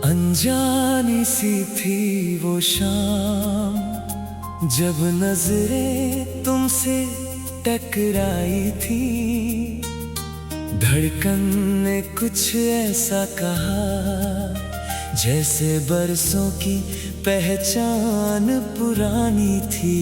अनजानी सी थी वो शाम, जब नजरें तुमसे टकराई थी। धड़कन ने कुछ ऐसा कहा, जैसे बरसों की पहचान पुरानी थी।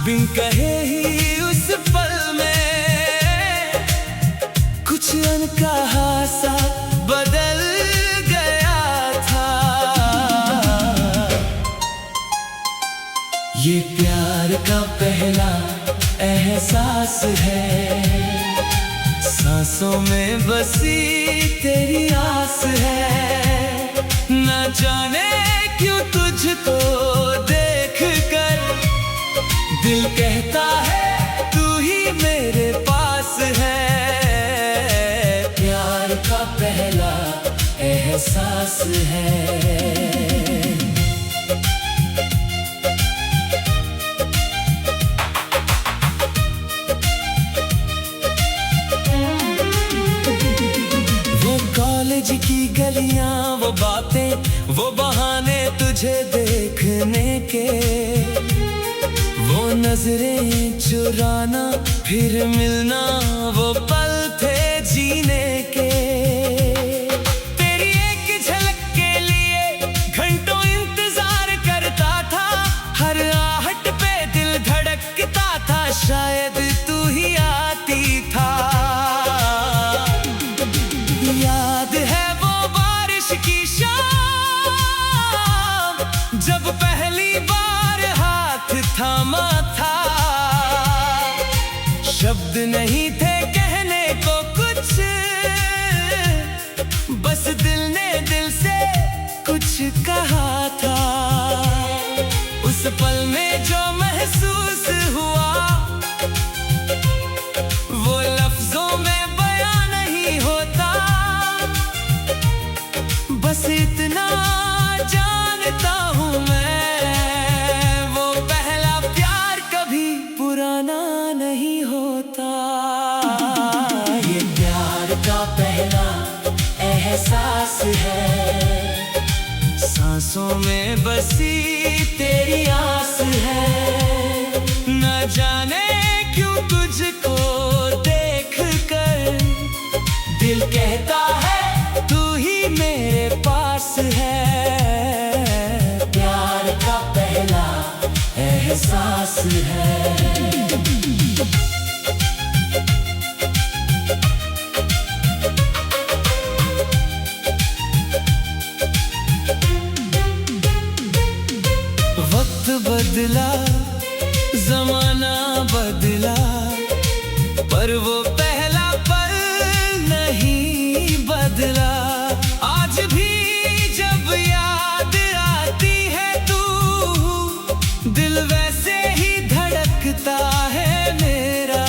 बिन कहे ही उस पल में कुछ अनकहा सा बदल गया था। ये प्यार का पहला एहसास है, सांसों में बसी तेरी आस है। न जाने क्यों तुझको देख कर दिल कहता है तू ही मेरे पास है। प्यार का पहला एहसास है। वो कॉलेज की गलियां, वो बातें, वो बहाने तुझे देखने के, वो नजरें चुराना फिर मिलना, वो पल थे जीने के। तेरी एक झलक के लिए घंटों इंतजार करता था, हर आहट पे दिल धड़कता था, शायद तू ही आती था। याद है वो बारिश की शाम, जब पहली बार हाथ थामा था। शब्द नहीं थे कहने को कुछ, बस दिल ने दिल से कुछ कहा था। उस पल में जो महसूस हुआ, वो लफ्जों में बयां नहीं होता। बस इतना जानता हूँ मैं, वो पहला प्यार कभी पुराना नहीं होता। ये प्यार का पहला एहसास है, सांसों में बसी तेरी आस है। न जाने क्यों तुझको देख कर दिल कहता है तू ही मेरे पास है। प्यार का पहला एहसास है। वक्त बदला, जमाना बदला, पर वो पहला पल नहीं बदला। आज भी जब याद आती है तू, दिल वैसे ही धड़कता है मेरा।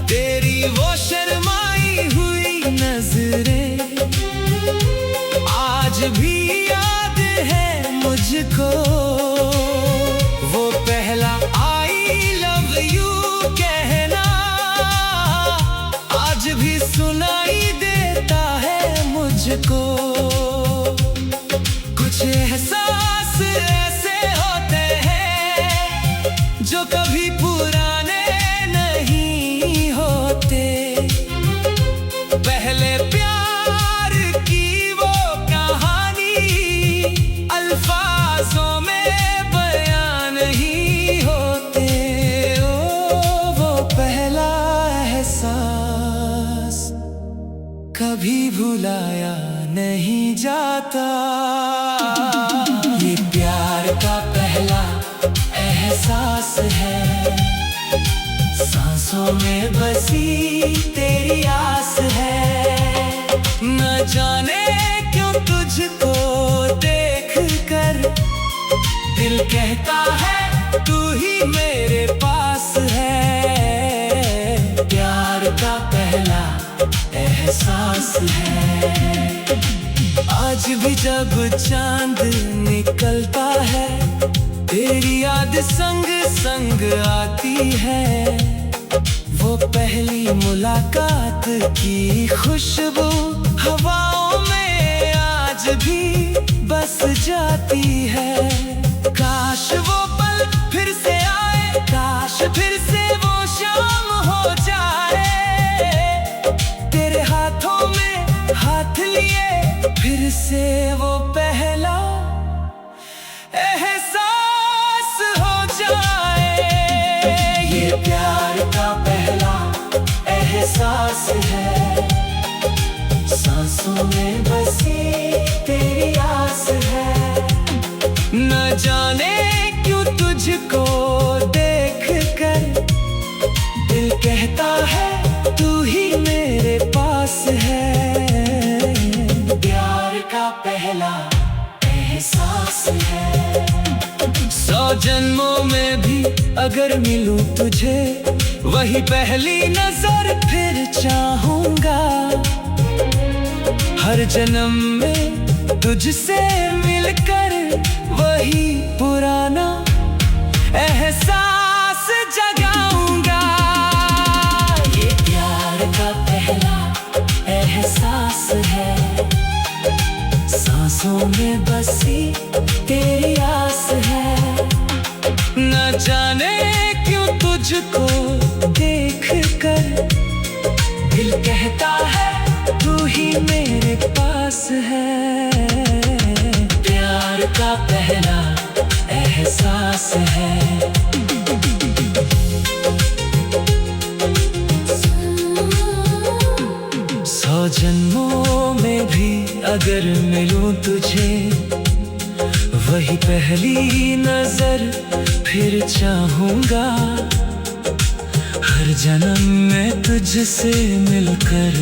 तेरी वो शर्माई हुई नजरें आज भी याद है मुझको। वो पहला आई लव यू कहना आज भी सुनाई देता है मुझको। कुछ एहसास ऐसे होते हैं जो कभी पुराने नहीं होते। पहले प्यार की वो कभी भुलाया नहीं जाता। ये प्यार का पहला एहसास है, सांसों में बसी तेरी आस है। न जाने क्यों तुझको देख कर दिल कहता है तू ही मेरे पास है। प्यार का पहला एहसास है। आज भी जब चांद निकलता है, तेरी याद संग संग आती है। वो पहली मुलाकात की खुशबू हवाओं में आज भी बस जाती है। काश वो पल फिर से आए, काश फिर से वो शाम हो जाए। तेरे हाथों में हाथ लिए फिर से वो पहला एहसास हो जाए। ये प्यार का पहला एहसास है, सांसों में बसी तेरी आस है। न जाने क्यों तुझको देख कर दिल कहता है तू ही मेरे पास है। प्यार का पहला एहसास है। 100 जन्मों में भी अगर मिलूं तुझे, वही पहली नजर फिर चाहूंगा। हर जन्म में तुझसे मिलकर वही पुराना एहसास जगाऊंगा। ये प्यार का पहला एहसास है, सांसों में बसी तेरी आस है। न जाने क्यों तुझको देख कर दिल कहता है तू ही मेरे पास है। प्यार का पहला एहसास है। 100 जन्मों में भी अगर मिलूं तुझे, वही पहली नजर फिर चाहूंगा। हर जन्म में तुझसे मिलकर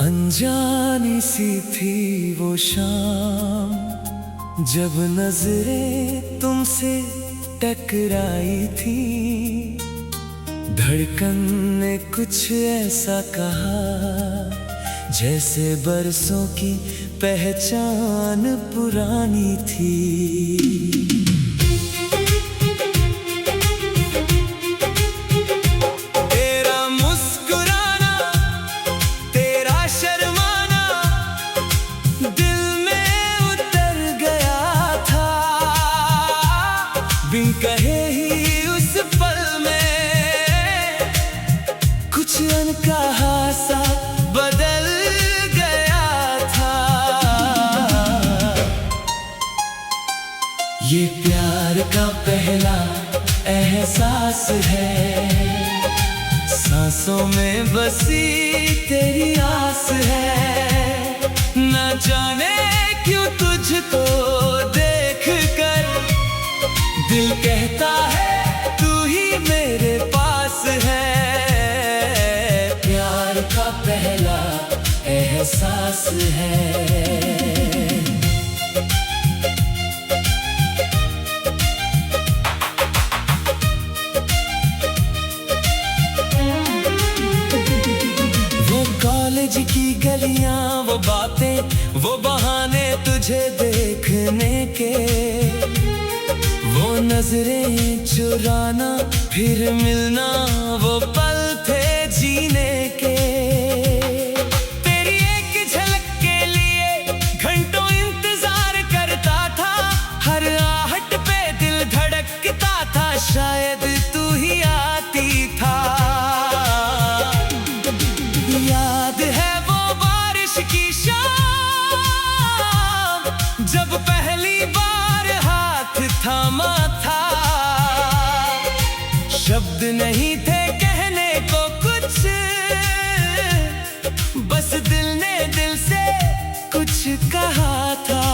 अनजानी सी थी वो शाम, जब नजरें तुमसे टकराई थी। धड़कन ने कुछ ऐसा कहा, जैसे बरसों की पहचान पुरानी थी। बिन कहे ही उस पल में कुछ अनकहा सा बदल गया था। ये प्यार का पहला एहसास है, सांसों में बसी तेरी आस है। न जाने क्यों तुझको देख कर दिल कहता है तू ही मेरे पास है। प्यार का पहला एहसास है। वो कॉलेज की गलियां, वो बातें वो बहाने तुझे देखने के, वो नजरें चुराना फिर मिलना, वो पल थे जीने के। तेरी एक झलक के लिए घंटों इंतजार करता था, हर आहट पे दिल धड़कता था, शायद तू ही आती था। याद है वो बारिश की शाम, जब पहली बार हाथ थामा था। शब्द नहीं थे कहने को कुछ, बस दिल ने दिल से कुछ कहा था।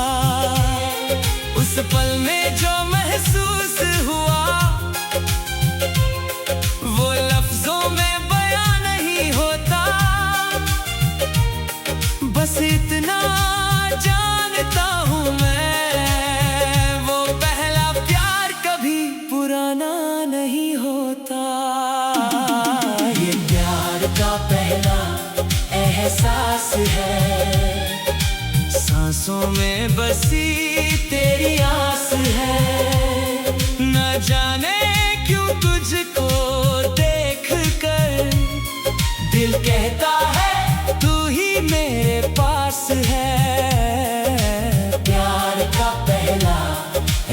उस पल में जो महसूस हुआ, वो लफ्जों में बयां नहीं होता। बस इतना जानता हूँ मैं, वो पहला प्यार कभी पुराना नहीं होता। ये प्यार का पहला एहसास है, सांसों में बसी तेरी आस है। न जाने क्यों तुझको देख कर दिल कहता है तू ही मेरे पास है। प्यार का पहला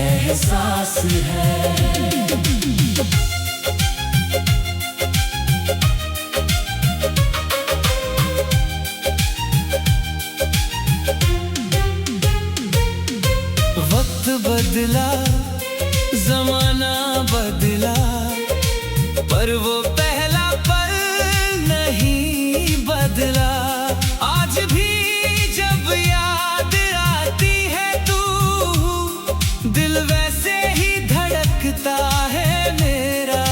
एहसास है। वक्त बदला, जमाना बदला, पर वो पहला पल नहीं बदला। आज भी जब याद आती है तू, दिल वैसे ही धड़कता है मेरा।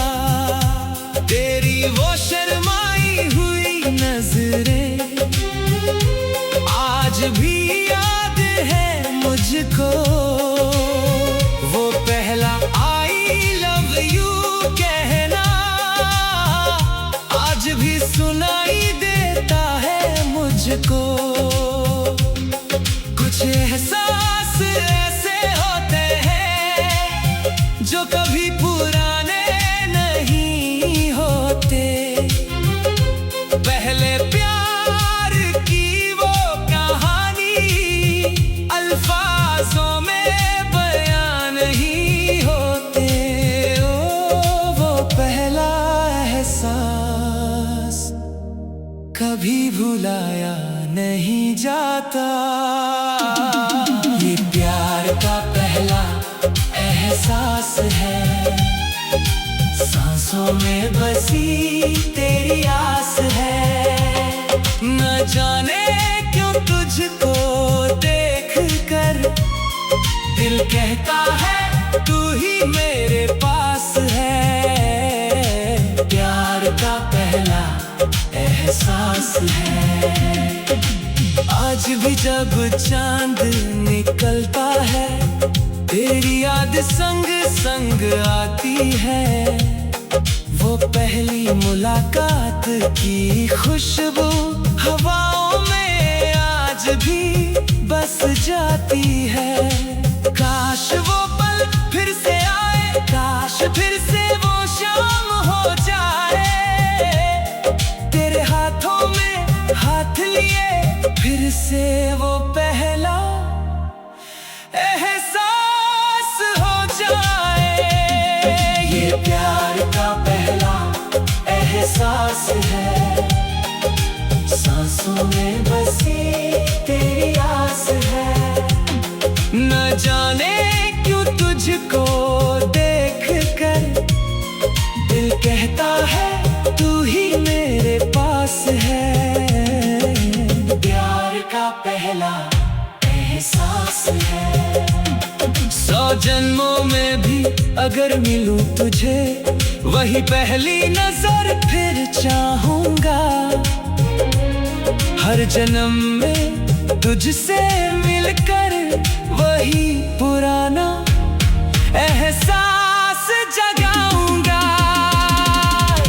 तेरी वो शर्माई हुई नजरें आज भी याद है मुझको। वो पहला आई लव यू कहना आज भी सुनाई देता है मुझको। कुछ एहसास ऐसे होते हैं जो कभी पुराने नहीं होते। पहले प्यार की वो कहानी अल्फाजों में बयान नहीं होते। ओ वो पहला एहसास कभी भुलाया नहीं जाता। ये प्यार का पहला एहसास है, सांसों में बसी तेरी आस है। न जाने क्यों तुझको देख कर दिल कहता है तू ही मेरे पास है। प्यार का पहला एहसास है। आज भी जब चांद निकलता है, तेरी याद संग संग आती है। वो पहली मुलाकात की खुशबू हवाओं में आज भी बस जाती है। काश वो पल फिर से आए, काश फिर से वो शाम हो जाए। तेरे हाथों में हाथ लिए फिर से वो पहला एहसास हो जाए। ये प्यार का पहला एहसास है, सांसों में बसी तेरी आस है। न जाने क्यों तुझको देख कर दिल कहता है तू ही मेरे पास है। प्यार का पहला एहसास है। 100 जन्मों में भी अगर मिलूं तुझे, वही पहली नजर फिर चाहूंगा। हर जन्म में तुझसे मिलकर वही पुराना एहसास जगाऊंगा।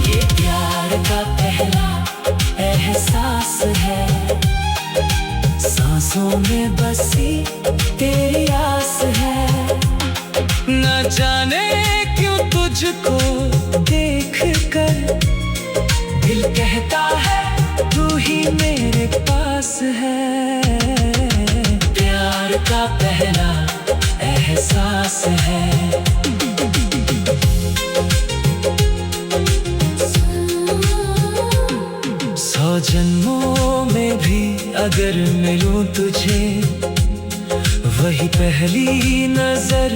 ये प्यार का पहला एहसास है, सांसों में बसी तेरी आस है। न जाने क्यों तुझको देख कर दिल कहता है तू ही मेरे पास है। प्यार का पहला एहसास है। सौ जन्मों में भी अगर मिलूं तुझे, वही पहली नजर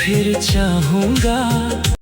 फिर चाहूंगा।